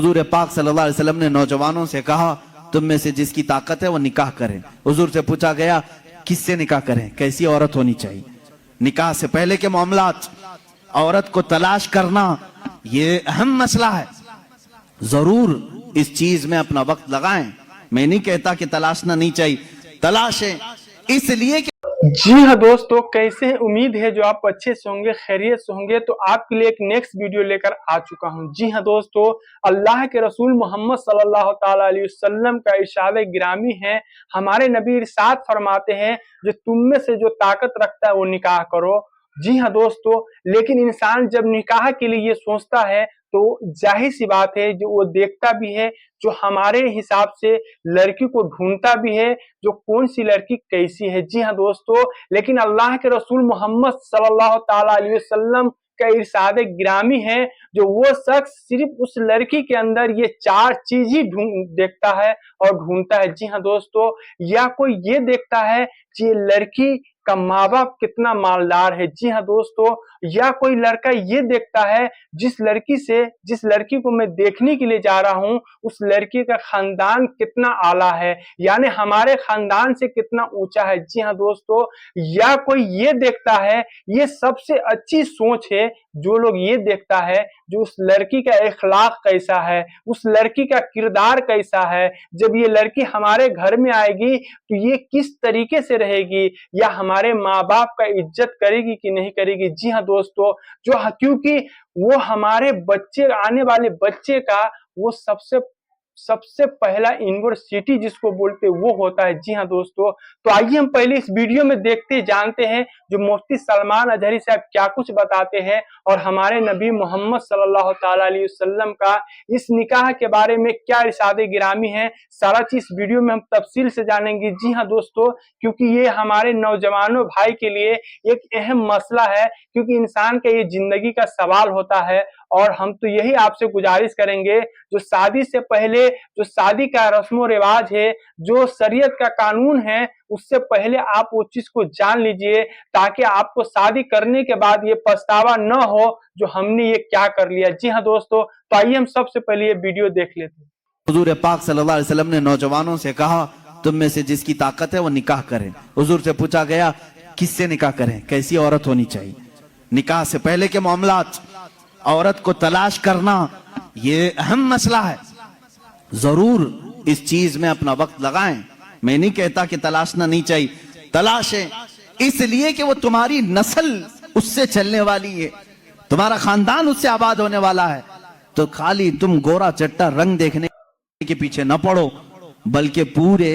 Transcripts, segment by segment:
حضور پاک صلی اللہ علیہ وسلم نے نوجوانوں سے کہا تم میں سے جس کی طاقت ہے وہ نکاح کریں۔ حضور سے پوچھا گیا کس سے نکاح کریں، کیسی عورت ہونی چاہیے؟ نکاح سے پہلے کے معاملات، عورت کو تلاش کرنا یہ اہم مسئلہ ہے، ضرور اس چیز میں اپنا وقت لگائیں۔ میں نہیں کہتا کہ تلاشنا نہیں چاہیے، تلاشیں، اس لیے کہ جی ہاں دوستو، کیسے ہیں؟ امید ہے جو آپ اچھے سے ہوں گے، خیریت سے ہوں گے۔ تو آپ کے لیے ایک نیکسٹ ویڈیو لے کر آ چکا ہوں۔ جی ہاں دوستو، اللہ کے رسول محمد صلی اللہ تعالی علیہ وسلم کا ارشاد گرامی ہے، ہمارے نبی ارشاد فرماتے ہیں جو تم میں سے جو طاقت رکھتا ہے وہ نکاح کرو۔ جی ہاں دوستو، لیکن انسان جب نکاح کے لیے یہ سوچتا ہے تو ظاہر سی بات ہے جو وہ دیکھتا بھی ہے، جو ہمارے حساب سے لڑکی کو ڈھونڈتا بھی ہے، جو کون سی لڑکی کیسی ہے۔ جی ہاں دوستو، لیکن اللہ کے رسول محمد صلی اللہ تعالی علیہ وسلم کا ارشاد گرامی ہے جو وہ شخص صرف اس لڑکی کے اندر یہ چار چیز ہی دیکھتا ہے اور ڈھونڈتا ہے۔ جی ہاں دوستو، یا کوئی یہ دیکھتا ہے کہ یہ لڑکی کا ماں باپ کتنا مالدار ہے۔ جی ہاں دوستو، یا کوئی لڑکا یہ دیکھتا ہے جس لڑکی کو میں دیکھنے کے لیے جا رہا ہوں اس لڑکی کا خاندان کتنا اعلیٰ ہے، یعنی ہمارے خاندان سے کتنا اونچا ہے۔ جی ہاں دوستو، یا کوئی یہ دیکھتا ہے، یہ سب سے اچھی سوچ ہے، جو لوگ یہ دیکھتا ہے جو اس لڑکی کا اخلاق کیسا ہے، اس لڑکی کا کردار کیسا ہے، جب یہ لڑکی ہمارے گھر میں آئے گی تو یہ کس طریقے سے رہے گی، یا ہمارے ماں باپ کا عزت کرے گی کہ نہیں کرے گی۔ جی ہاں دوستو، کیونکہ وہ ہمارے بچے، آنے والے بچے کا وہ سب سے پہلا یونیورسٹی جس کو بولتے وہ ہوتا ہے۔ جی ہاں دوستو، تو آئیے ہم پہلے اس ویڈیو میں دیکھتے جانتے ہیں جو مفتی سلمان اظہری صاحب کیا کچھ بتاتے ہیں، اور ہمارے نبی محمد صلی اللہ تعالی علیہ وسلم کا اس نکاح کے بارے میں کیا ارشاد گرامی ہے، سارا چیز ویڈیو میں ہم تفصیل سے جانیں گے۔ جی ہاں دوستو، کیونکہ یہ ہمارے نوجوانوں بھائی کے لیے ایک اہم مسئلہ ہے، کیونکہ انسان کا یہ زندگی کا سوال ہوتا ہے، اور ہم تو یہی آپ سے گزارش کریں گے جو شادی سے پہلے جو شادی کا رسم و رواج ہے، جو شریعت کا قانون ہے، اس سے پہلے آپ وہ چیز کو جان لیجئے تاکہ آپ کو شادی کرنے کے بعد یہ پچھتاوا نہ ہو جو ہم نے یہ کیا کر لیا۔ جی ہاں دوستو، تو آئیے ہم سب سے پہلے یہ ویڈیو دیکھ لیتے ہیں۔ حضور پاک صلی اللہ علیہ وسلم نے نوجوانوں سے کہا تم میں سے جس کی طاقت ہے وہ نکاح کریں۔ حضور سے پوچھا گیا کس سے نکاح کریں، کیسی عورت ہونی چاہیے؟ نکاح سے پہلے کے معاملات، عورت کو تلاش کرنا یہ اہم مسئلہ ہے، ضرور اس چیز میں اپنا وقت لگائیں۔ میں نہیں کہتا کہ تلاشنا نہیں چاہیے، تلاشیں، اس لیے کہ وہ تمہاری نسل اس سے چلنے والی ہے، تمہارا خاندان اس سے آباد ہونے والا ہے۔ تو خالی تم گورا چٹا رنگ دیکھنے کے پیچھے نہ پڑو، بلکہ پورے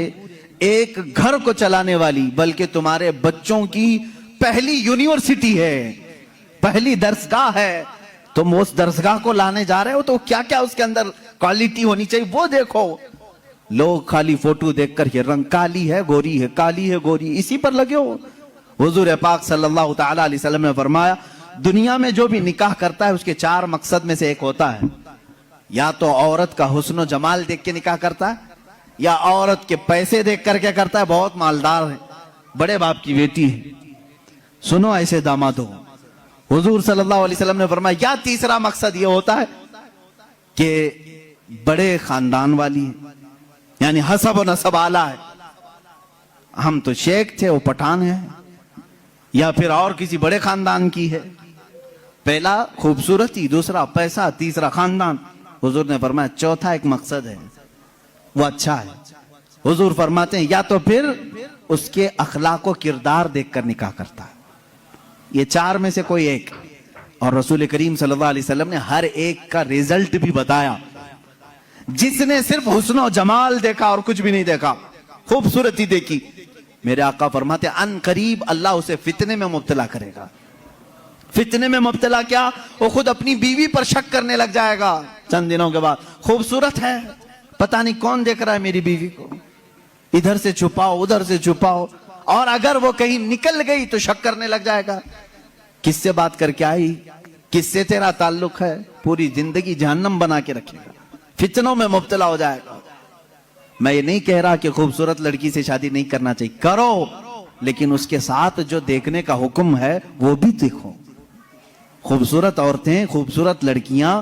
ایک گھر کو چلانے والی، بلکہ تمہارے بچوں کی پہلی یونیورسٹی ہے، پہلی درسگاہ ہے، تم اس درسگاہ کو لانے جا رہے ہو تو کیا کیا اس کے اندر کوالٹی ہونی چاہیے وہ دیکھو۔ لوگ خالی فوٹو دیکھ کر یہ رنگ کالی ہے گوری ہے، کالی ہے گوری، اسی پر لگے ہو۔ حضور پاک صلی اللہ تعالی علیہ وسلم نے فرمایا دنیا میں جو بھی نکاح کرتا ہے اس کے چار مقصد میں سے ایک ہوتا ہے، یا تو عورت کا حسن و جمال دیکھ کے نکاح کرتا ہے، یا عورت کے پیسے دیکھ کر کیا کرتا ہے، بہت مالدار ہے، بڑے باپ کی بیٹی ہے، سنو ایسے داماد ہو۔ حضور صلی اللہ علیہ وسلم نے فرمایا یا تیسرا مقصد یہ ہوتا ہے کہ بڑے خاندان والی ہے، یعنی حسب و نسب اعلیٰ ہے، ہم تو شیخ تھے وہ پٹھان ہے، یا پھر اور کسی بڑے خاندان کی ہے۔ پہلا خوبصورتی، دوسرا پیسہ، تیسرا خاندان۔ حضور نے فرمایا چوتھا ایک مقصد ہے وہ اچھا ہے۔ حضور فرماتے ہیں یا تو پھر اس کے اخلاق و کردار دیکھ کر نکاح کرتا ہے، یہ چار میں سے کوئی ایک۔ اور رسول کریم صلی اللہ علیہ وسلم نے ہر ایک کا ریزلٹ بھی بتایا۔ جس نے صرف حسن و جمال دیکھا اور کچھ بھی نہیں دیکھا، خوبصورتی دیکھی، میرے آقا فرماتے ہیں ان قریب اللہ اسے فتنے میں مبتلا کرے گا۔ فتنے میں مبتلا کیا، وہ خود اپنی بیوی پر شک کرنے لگ جائے گا چند دنوں کے بعد، خوبصورت ہے، پتہ نہیں کون دیکھ رہا ہے میری بیوی کو، ادھر سے چھپاؤ ادھر سے چھپاؤ، اور اگر وہ کہیں نکل گئی تو شک کرنے لگ جائے گا، کس سے بات کر کے آئی، کس سے تیرا تعلق ہے، پوری زندگی جہنم بنا کے رکھے گا، فتنوں میں مبتلا ہو جائے گا۔ میں یہ نہیں کہہ رہا کہ خوبصورت لڑکی سے شادی نہیں کرنا چاہیے، کرو، لیکن اس کے ساتھ جو دیکھنے کا حکم ہے وہ بھی دیکھو۔ خوبصورت عورتیں، خوبصورت لڑکیاں